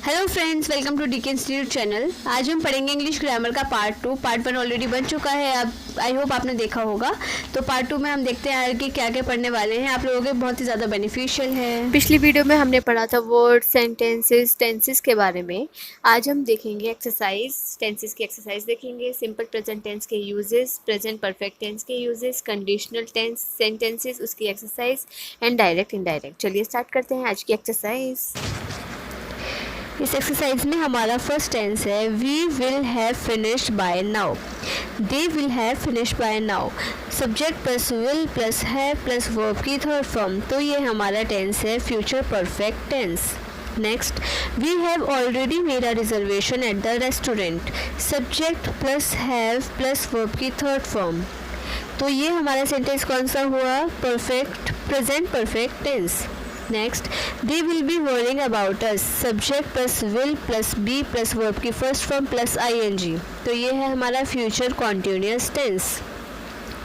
Hello friends, welcome to DK institute channel. आज हम पढ़ेंगे इंग्लिश ग्रामर का पार्ट 2। पार्ट 1 ऑलरेडी बन चुका है, अब आई होप आपने देखा होगा। तो पार्ट 2 में हम देखते हैं कि क्या क्या पढ़ने वाले हैं। आप लोगों के बहुत ही ज़्यादा बेनिफिशियल है। पिछली वीडियो में हमने पढ़ा था वर्ड, सेंटेंसेस, टेंसेस के बारे में। आज हम देखेंगे एक्सरसाइज, टेंसेस की एक्सरसाइज देखेंगे, सिंपल प्रेजेंट टेंस के यूजेस, प्रेजेंट परफेक्ट टेंस के यूजेस, कंडीशनल टेंस, सेंटेंसेस उसकी एक्सरसाइज एंड डायरेक्ट इनडायरेक्ट। चलिए स्टार्ट करते हैं आज की एक्सरसाइज। इस एक्सरसाइज में हमारा फर्स्ट टेंस है we will have finished by now. They will have finished by now. Subject plus will plus have plus verb की थर्ड फॉर्म, तो ये हमारा टेंस है future perfect tense. Next, we have already made a reservation at the restaurant. Subject plus have plus verb की third form, तो ये हमारा sentence कौन सा हुआ? Perfect, present perfect tense. Next, they will be worrying about us. Subject plus will plus be plus verb की first form plus ING, तो ये है हमारा future continuous tense.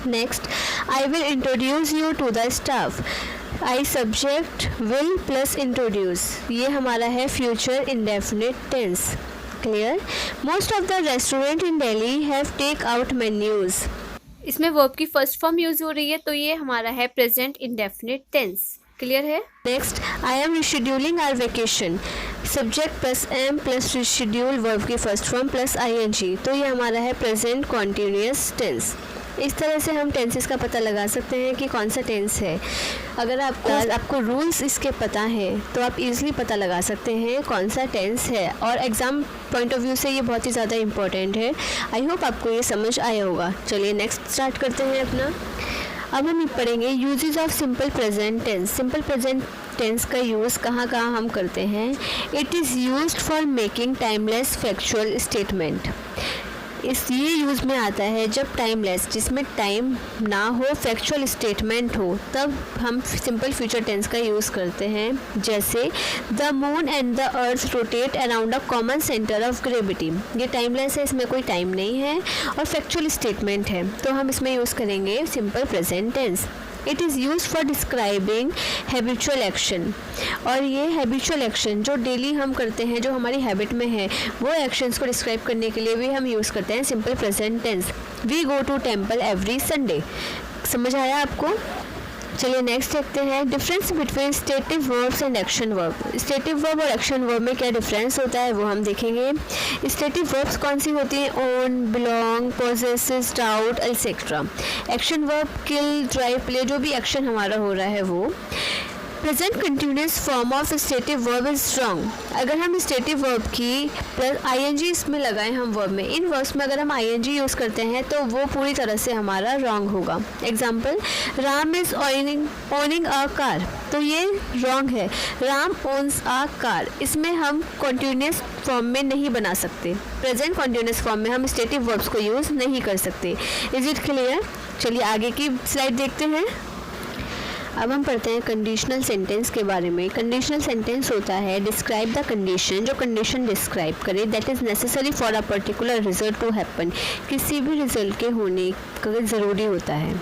Next, I will introduce you to the staff. I subject will plus introduce, ये हमारा है future indefinite tense. Clear? Most of the restaurant in Delhi have take out menus. इसमें verb की first form use हो रही है, तो ये हमारा है प्रेजेंट इंडेफिनिट टेंस। क्लियर है? Next, I am rescheduling our vacation. Subject plus am plus reschedule verb की फर्स्ट फॉर्म प्लस आईएनजी, तो ये हमारा है प्रेजेंट कॉन्टिन्यूअस टेंस। इस तरह से हम टेंसेस का पता लगा सकते हैं कि कौन सा टेंस है। अगर आपको रूल्स इसके पता है तो आप इजीली पता लगा सकते हैं कौन सा टेंस है, और एग्ज़ाम पॉइंट ऑफ व्यू से ये बहुत ही ज़्यादा इम्पोर्टेंट है। आई होप आपको ये समझ आया होगा। चलिए नेक्स्ट स्टार्ट करते हैं अपना। अब हम पढ़ेंगे uses of simple present tense. Simple present tense का यूज़ कहाँ कहाँ हम करते हैं? It is used for making timeless factual statement. ये यूज़ में आता है जब टाइमलेस, जिसमें टाइम ना हो, फैक्चुअल स्टेटमेंट हो, तब हम सिंपल फ्यूचर टेंस का यूज़ करते हैं। जैसे the moon and the earth rotate around a common centre of gravity. ये टाइमलेस है, इसमें कोई टाइम नहीं है और फैक्चुअल स्टेटमेंट है, तो हम इसमें यूज़ करेंगे simple present tense. It is use for describing habitual action, और ये हैबिचुअल एक्शन जो डेली हम करते हैं, जो हमारी हैबिट में है, वो एक्शंस को डिस्क्राइब करने के लिए भी हम यूज़ करते हैं simple present tense. We go to temple every Sunday. समझ आया आपको? चलिए नेक्स्ट देखते हैं difference between stative verbs and action verb. Stative verb और एक्शन वर्ब में क्या डिफरेंस होता है वो हम देखेंगे। स्टेटिव वर्ब्स कौन सी होती हैं? Own, belong, possesses, doubt, etcetera. Action verb kill, drive, play, जो भी एक्शन हमारा हो रहा है वो। Present continuous form of stative verb is strong. अगर हम स्टेटिव वर्ब की प्लस आईएनजी इसमें लगाएं हम वर्ब में, इन वर्ब्स में अगर हम आईएनजी यूज़ करते हैं तो वो पूरी तरह से हमारा रॉन्ग होगा। Example, Ram is owning a car, तो ये रॉन्ग है। राम ओन्स अ कार, इसमें हम कॉन्टिन्यूस फॉर्म में नहीं बना सकते। प्रेजेंट कॉन्टिन्यूस फॉर्म में हम स्टेटिव वर्ब्स को यूज़ नहीं कर सकते। Is it clear? चलिए आगे की स्लाइड देखते हैं। अब हम पढ़ते हैं कंडीशनल सेंटेंस के बारे में। कंडीशनल सेंटेंस होता है डिस्क्राइब द कंडीशन, जो कंडीशन डिस्क्राइब करे, that is necessary for a particular result to happen. किसी भी रिजल्ट के होने का ज़रूरी होता है।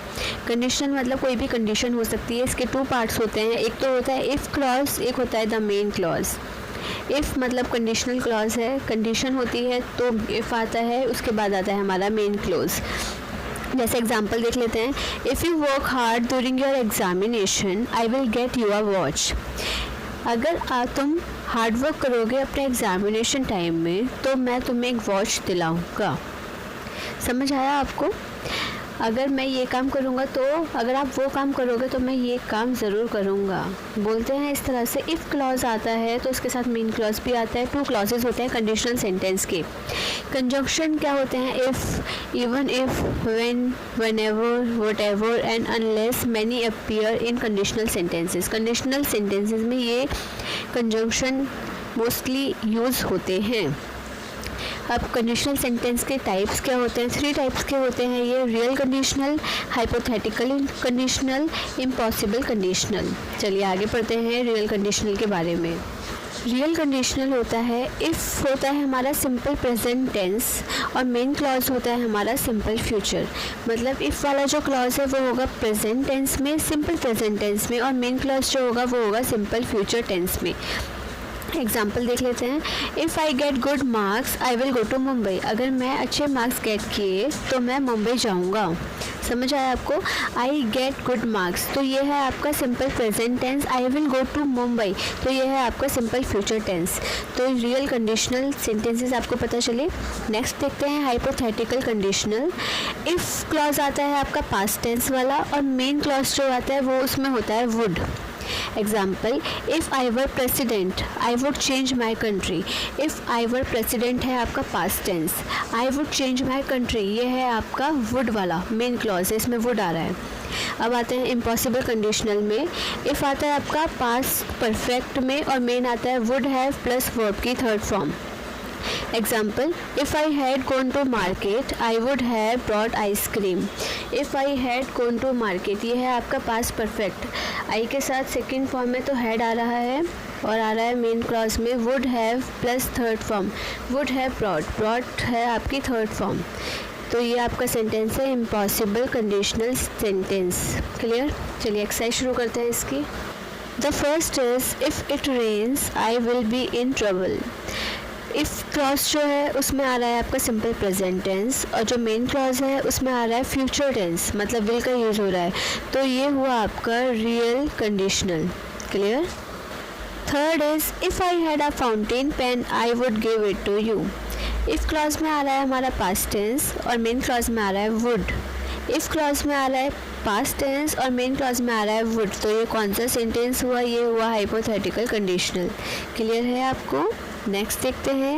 कंडीशन मतलब कोई भी कंडीशन हो सकती है। इसके 2 पार्ट्स होते हैं, एक तो होता है इफ़ क्लॉज, एक होता है द मेन क्लॉज। इफ़ मतलब कंडीशनल क्लॉज है, कंडीशन होती है तो इफ़ आता है, उसके बाद आता है हमारा मेन क्लॉज। जैसे एग्जाम्पल देख लेते हैं। If you work hard during your examination I will get you a watch. अगर तुम हार्ड वर्क करोगे अपने एग्जामिनेशन टाइम में तो मैं तुम्हें एक वॉच दिलाऊंगा। समझ आया आपको? अगर मैं ये काम करूँगा तो, अगर आप वो काम करोगे तो मैं ये काम ज़रूर करूँगा, बोलते हैं इस तरह से। इफ़ क्लॉज आता है तो उसके साथ मेन क्लॉज भी आता है। 2 क्लॉजेज होते हैं कंडीशनल सेंटेंस के। कंजंक्शन क्या होते हैं? If, even if, when, whenever, whatever and unless many appear in conditional sentences. Conditional sentences में ये कंजंक्शन मोस्टली यूज़ होते हैं। अब कंडीशनल सेंटेंस के टाइप्स क्या होते हैं? 3 टाइप्स के होते हैं ये। Real conditional, hypothetical conditional, impossible conditional. चलिए आगे पढ़ते हैं रियल कंडीशनल के बारे में। रियल कंडीशनल होता है इफ़ होता है हमारा सिंपल प्रेजेंट टेंस, और मेन क्लॉज होता है हमारा सिंपल फ्यूचर। मतलब इफ़ वाला जो क्लॉज है वो होगा प्रेजेंट टेंस में, सिंपल प्रेजेंट टेंस में, और मेन क्लॉज जो होगा वो होगा सिंपल फ्यूचर टेंस में। एग्जाम्पल देख लेते हैं। If I get good marks I will go to Mumbai. अगर मैं अच्छे मार्क्स गेट किए तो मैं मुंबई जाऊंगा। समझ आया आपको? आई गेट गुड मार्क्स, तो ये है आपका simple present tense. I will go to Mumbai, तो ये है आपका सिंपल फ्यूचर टेंस। तो रियल कंडीशनल सेंटेंसेस आपको पता चले। नेक्स्ट देखते हैं हाइपोथेटिकल कंडीशनल। इफ़ क्लॉज आता है आपका पास्ट टेंस वाला, और मेन क्लॉज जो आता है वो उसमें होता है would. Example, if I were president I would change my country. If I were president है आपका past tense, I would change my country ये है आपका वुड वाला मेन क्लॉज है, इसमें वुड आ रहा है। अब आते हैं इम्पॉसिबल कंडीशनल में। इफ़ आता है आपका पास्ट परफेक्ट में, और मेन आता है वुड हैव प्लस वर्ब की third form. Example, if I had gone to market I would have brought ice cream. If I had gone to market ये है आपका पास्ट परफेक्ट, आई के साथ सेकेंड फॉर्म में तो हैड आ रहा है, और आ रहा है मेन क्लॉज में would have plus third form. Would have brought, brought है आपकी थर्ड फॉर्म। तो ये आपका सेंटेंस है इम्पॉसिबल कंडीशनल सेंटेंस। क्लियर? चलिए एक्सरसाइज शुरू करते हैं इसकी। The first is if it rains I will be in trouble. If clause जो है उसमें आ रहा है आपका सिंपल प्रेजेंट टेंस, और जो मेन क्लॉज है उसमें आ रहा है फ्यूचर टेंस, मतलब विल का यूज़ हो रहा है। तो ये हुआ आपका real conditional. Clear? Third is if I had a fountain pen I would give it to you. If clause में आ रहा है हमारा पास्ट टेंस, और मेन क्लॉज में आ रहा है वुड। इफ़ क्लॉज में आ रहा है पास्ट टेंस, और मेन क्लॉज में आ रहा है वुड, तो ये कौन सा सेंटेंस हुआ? ये हुआ हाइपोथेटिकल कंडीशनल। क्लियर है आपको? नेक्स्ट देखते हैं।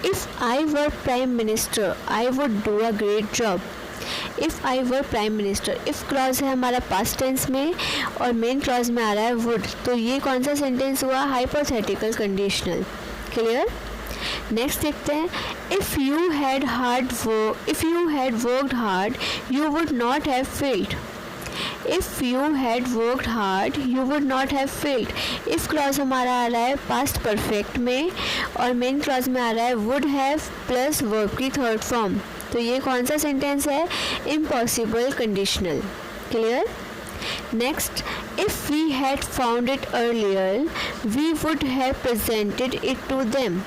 If I were prime minister I would do a great job. If I were prime minister, if clause है हमारा पास्ट टेंस में, और मेन क्लॉज में आ रहा है वुड, तो ये कौन सा सेंटेंस हुआ? Hypothetical conditional. क्लियर? नेक्स्ट देखते हैं। If you had worked hard you would not have failed. If you had worked hard you would not have failed. If clause हमारा आ रहा है पास्ट परफेक्ट में, और मेन क्लॉज में आ रहा है वुड हैव प्लस वर्ब की थर्ड फॉर्म, तो ये कौन सा सेंटेंस है? Impossible conditional. Clear? Next, if we had found it earlier we would have presented it to them.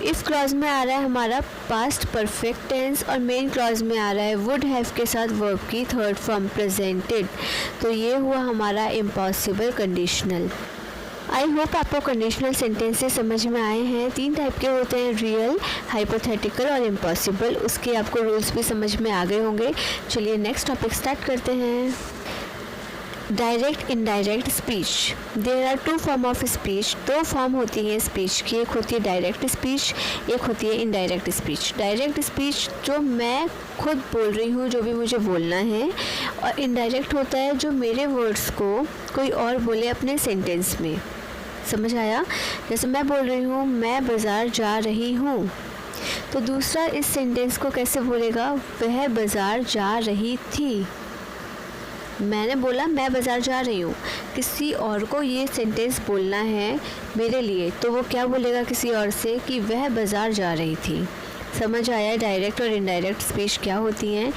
If clause में आ रहा है हमारा पास्ट परफेक्ट टेंस, और मेन क्लॉज में आ रहा है वुड हैव के साथ वर्ब की थर्ड फॉर्म प्रेजेंटेड, तो ये हुआ हमारा इम्पॉसिबल कंडीशनल। आई होप आपको कंडीशनल सेंटेंसेस समझ में आए हैं। 3 टाइप के होते हैं, रियल, हाइपोथेटिकल और इम्पॉसिबल। उसके आपको रूल्स भी समझ में आ गए होंगे। चलिए नेक्स्ट टॉपिक स्टार्ट करते हैं। Direct indirect speech. There are 2 form of speech. 2 form होती है स्पीच की, एक होती है डायरेक्ट स्पीच, एक होती है इनडायरेक्ट स्पीच। डायरेक्ट स्पीच जो मैं खुद बोल रही हूँ, जो भी मुझे बोलना है, और इनडायरेक्ट होता है जो मेरे वर्ड्स को कोई और बोले अपने सेंटेंस में। समझ आया? जैसे मैं बोल रही हूँ मैं बाज़ार जा रही हूँ, तो दूसरा इस सेंटेंस को कैसे बोलेगा? वह बाज़ार जा रही थी। मैंने बोला मैं बाज़ार जा रही हूँ, किसी और को ये सेंटेंस बोलना है मेरे लिए, तो वो क्या बोलेगा किसी और से? कि वह बाज़ार जा रही थी। समझ आया डायरेक्ट और इनडायरेक्ट स्पीच क्या होती हैं?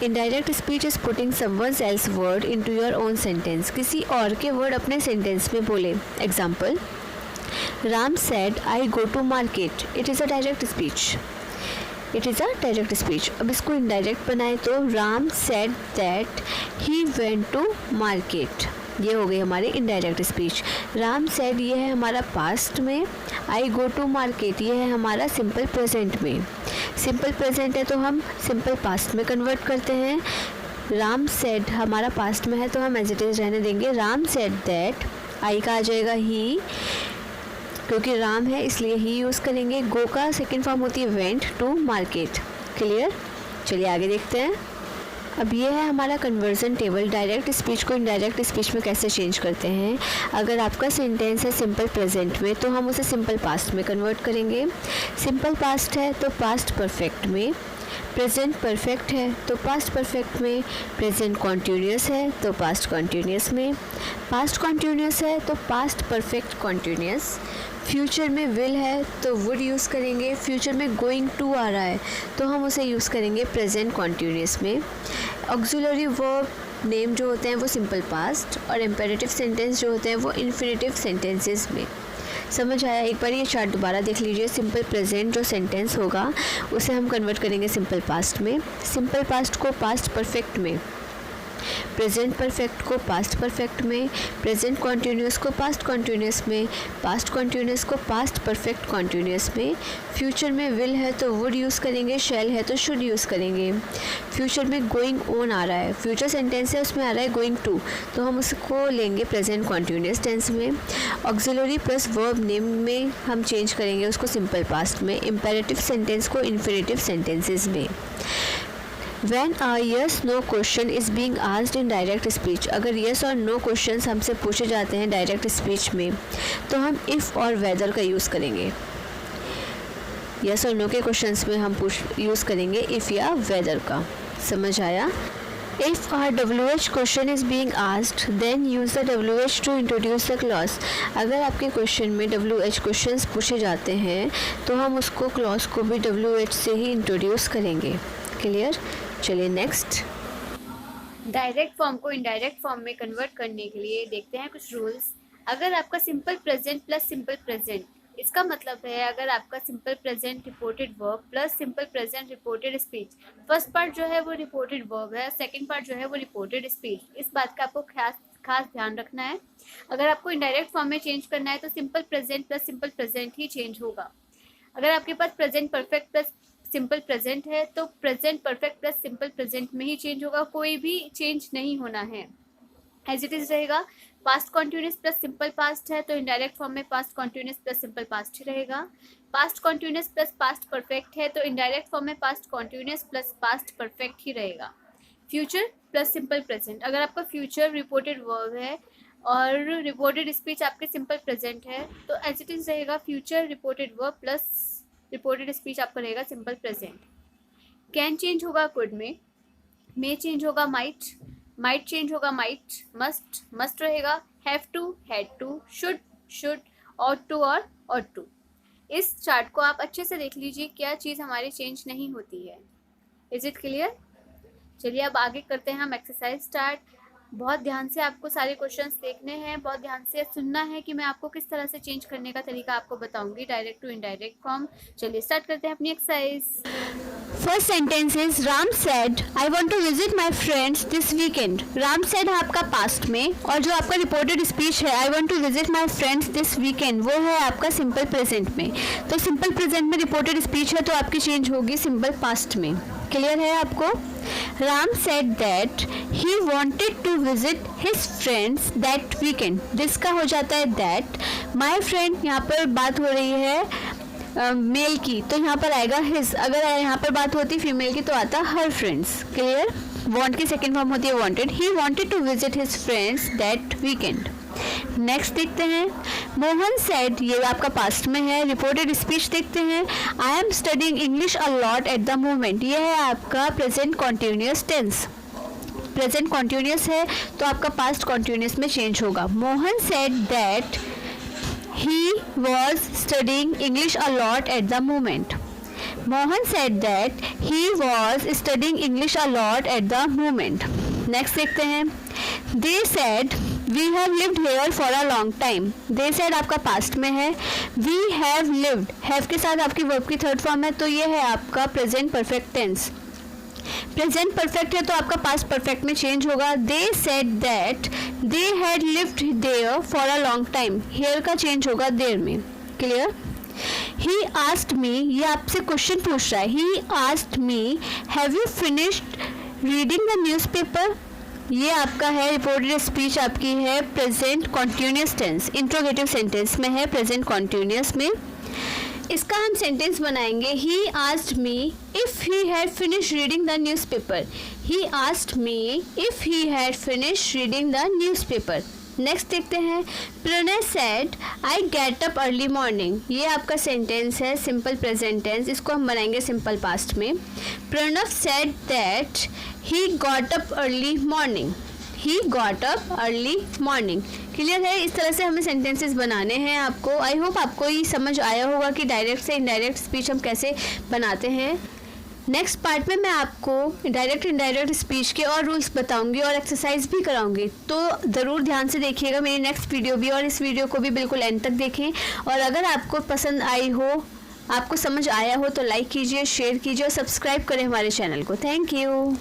Indirect speech is putting someone else word into your own sentence. किसी और के वर्ड अपने सेंटेंस में बोले। Example, Ram said I go to market. It is a direct speech. It is a direct speech. अब इसको इनडायरेक्ट बनाए तो Ram said that he went to market, ये हो गई हमारी इनडायरेक्ट स्पीच। राम सेड ये है हमारा पास्ट में, आई गो टू मार्केट ये है हमारा सिंपल प्रेजेंट में। सिंपल प्रेजेंट है तो हम सिंपल पास्ट में कन्वर्ट करते हैं। राम सेड हमारा पास्ट में है तो हम एज इट इज़ रहने देंगे। राम सेड दैट, आई का आ जाएगा ही, क्योंकि राम है इसलिए ही यूज़ करेंगे। गो का सेकेंड फॉर्म होती है वेंट टू मार्केट। क्लियर? चलिए आगे देखते हैं। अब ये है हमारा कन्वर्जन टेबल। डायरेक्ट स्पीच को इनडायरेक्ट स्पीच में कैसे चेंज करते हैं। अगर आपका सेंटेंस है सिंपल प्रेजेंट में तो हम उसे सिंपल पास्ट में कन्वर्ट करेंगे। सिंपल पास्ट है तो पास्ट परफेक्ट में, प्रेजेंट परफेक्ट है तो पास्ट परफेक्ट में, प्रेजेंट कॉन्टिन्यूस है तो पास्ट कॉन्टिन्यूस में, पास्ट कॉन्टिन्यूस है तो पास्ट परफेक्ट कॉन्टिन्यूस, फ्यूचर में विल है तो वुड यूज़ करेंगे, फ्यूचर में गोइंग टू आ रहा है तो हम उसे यूज़ करेंगे प्रेजेंट कॉन्टिन्यूस में। ऑक्सिलरी वर्ब नेम जो होते हैं वो सिंपल पास्ट, और इम्पेरेटिव सेंटेंस जो होते हैं वो इन्फिनेटिव सेंटेंसेस में। समझ आया? एक बार ये चार्ट दोबारा देख लीजिए। सिंपल प्रेजेंट जो सेंटेंस होगा उसे हम कन्वर्ट करेंगे सिंपल पास्ट में, सिंपल पास्ट को पास्ट परफेक्ट में, प्रेजेंट परफेक्ट को पास्ट परफेक्ट में, प्रेजेंट कॉन्टीन्यूअस को पास्ट कॉन्टीन्यूअस में, पास्ट कॉन्टीन्यूअस को पास्ट परफेक्ट कॉन्टीन्यूअस में, फ्यूचर में विल है तो वुड यूज़ करेंगे, शैल है तो शुड यूज़ करेंगे। फ्यूचर में गोइंग ऑन आ रहा है, फ्यूचर सेंटेंस है उसमें आ रहा है गोइंग टू, तो हम उसको लेंगे प्रेजेंट कॉन्टीन्यूअस टेंस में। ऑक्सिलरी प्लस वर्ब नेम में हम चेंज करेंगे उसको सिंपल पास्ट में, इम्पेरेटिव सेंटेंस को इन्फिनेटिव सेंटेंसेस में। When a yes no question is being asked in direct speech, अगर yes और no questions हमसे पूछे जाते हैं डायरेक्ट स्पीच में तो हम if और whether का यूज़ करेंगे। yes और no के क्वेश्चंस में हम यूज़ करेंगे if या whether का। समझ आया? If a WH question is being asked, then use the WH to introduce the clause. अगर आपके क्वेश्चन में WH क्वेश्चंस पूछे जाते हैं तो हम उसको क्लॉज को भी WH से ही इंट्रोड्यूस करेंगे। क्लियर? चलिए नेक्स्ट। डायरेक्ट फॉर्म को इनडायरेक्ट फॉर्म में कन्वर्ट करने के लिए देखते हैं कुछ रूल्स। अगर आपका simple present plus simple present, इसका मतलब है अगर आपका simple present reported verb plus simple present reported speech, first part जो है वो रिपोर्टेड वर्ब है, सेकंड पार्ट जो है वो रिपोर्टेड स्पीच, इस बात का आपको खास ध्यान रखना है। अगर आपको इनडायरेक्ट फॉर्म में चेंज करना है तो simple present plus simple present ही चेंज होगा। अगर आपके पास present perfect plus simple present है तो present perfect plus simple present में ही चेंज होगा, कोई भी चेंज नहीं होना है, एज इट इज रहेगा। Past continuous plus simple past है तो इनडायरेक्ट फॉर्म में past continuous plus simple past ही रहेगा। Past continuous plus past perfect है तो इनडायरेक्ट फॉर्म में past continuous plus past perfect ही रहेगा। फ्यूचर प्लस सिंपल प्रेजेंट, अगर आपका फ्यूचर रिपोर्टेड वर्ब है और रिपोर्टेड स्पीच आपके सिंपल प्रेजेंट है तो एज इट इज रहेगा future reported verb plus reported speech आपका रहेगा सिंपल प्रेजेंट। कैन चेंज होगा कुड में, मे चेंज होगा माइट, माइट चेंज होगा माइट, मस्ट रहेगा, have to had to, should ought to और ऑट टू। इस चार्ट को आप अच्छे से देख लीजिए, क्या चीज़ हमारी चेंज नहीं होती है। Is it clear? चलिए अब आगे करते हैं हम एक्सरसाइज स्टार्ट। बहुत ध्यान से आपको सारे क्वेश्चंस देखने हैं, बहुत ध्यान से सुनना है कि मैं आपको किस तरह से चेंज करने का तरीका आपको बताऊंगी डायरेक्ट टू इनडायरेक्ट फॉर्म। चलिए स्टार्ट करते हैं अपनी exercise. First sentence is Ram said I want to visit my friends this weekend. Ram said है आपका पास्ट में और जो आपका रिपोर्टेड स्पीच है I want to visit my friends this weekend वो है आपका सिंपल प्रेजेंट में। तो सिंपल प्रेजेंट में रिपोर्टेड स्पीच है तो आपकी चेंज होगी सिंपल पास्ट में। क्लियर है आपको? Ram said that he wanted to visit his friends that weekend, this का हो जाता है दैट। माय फ्रेंड यहाँ पर बात हो रही है मेल की तो यहाँ पर आएगा हिज, अगर यहाँ पर बात होती फीमेल की तो आता हर फ्रेंड्स। क्लियर? वांट की सेकेंड फॉर्म होती है wanted, he wanted to visit his friends that weekend. Next देखते हैं मोहन सेड, ये आपका पास्ट में है, रिपोर्टेड स्पीच देखते हैं I am studying English a lot at the moment, ये है आपका present continuous tense. Present continuous है तो आपका पास्ट कॉन्टिन्यूअस में चेंज होगा। Mohan said that he was studying English a lot at the moment. Mohan said that he was studying English a lot at the moment. Next देखते हैं they said we have lived here for a long time, they said आपका past में है, we have lived have के साथ आपकी verb की third form है तो ये है आपका present perfect tense. Present perfect है तो आपका पास्ट परफेक्ट में चेंज होगा। They said that they had lived there for a long time, here का चेंज होगा देयर में। क्लियर? ही आस्क्ड मी, ये आपसे क्वेश्चन पूछ रहा है, he asked me have you finished reading the newspaper, ये आपका है रिपोर्टेड स्पीच आपकी है present continuous tense, interrogative sentence में है प्रेजेंट कॉन्टिन्यूअस में। इसका हम सेंटेंस बनाएंगे he asked me if he had finish reading the newspaper, he asked me if he had finish reading the newspaper. Next देखते हैं Pranay said I get up early morning, ये आपका सेंटेंस है simple present tense, इसको हम बनाएंगे simple past में। Pranav said that he got up early morning, he got up early morning. Clear है? इस तरह से हमें सेंटेंसेस बनाने हैं आपको। आई होप आपको ये समझ आया होगा कि डायरेक्ट से इनडायरेक्ट स्पीच हम कैसे बनाते हैं। नेक्स्ट पार्ट में मैं आपको डायरेक्ट इनडायरेक्ट स्पीच के और रूल्स बताऊंगी और एक्सरसाइज भी कराऊंगी, तो ज़रूर ध्यान से देखिएगा मेरी नेक्स्ट वीडियो भी, और इस वीडियो को भी बिल्कुल एंड तक देखें। और अगर आपको पसंद आई हो, आपको समझ आया हो, तो लाइक कीजिए, शेयर कीजिए और सब्सक्राइब करें हमारे चैनल को। Thank you.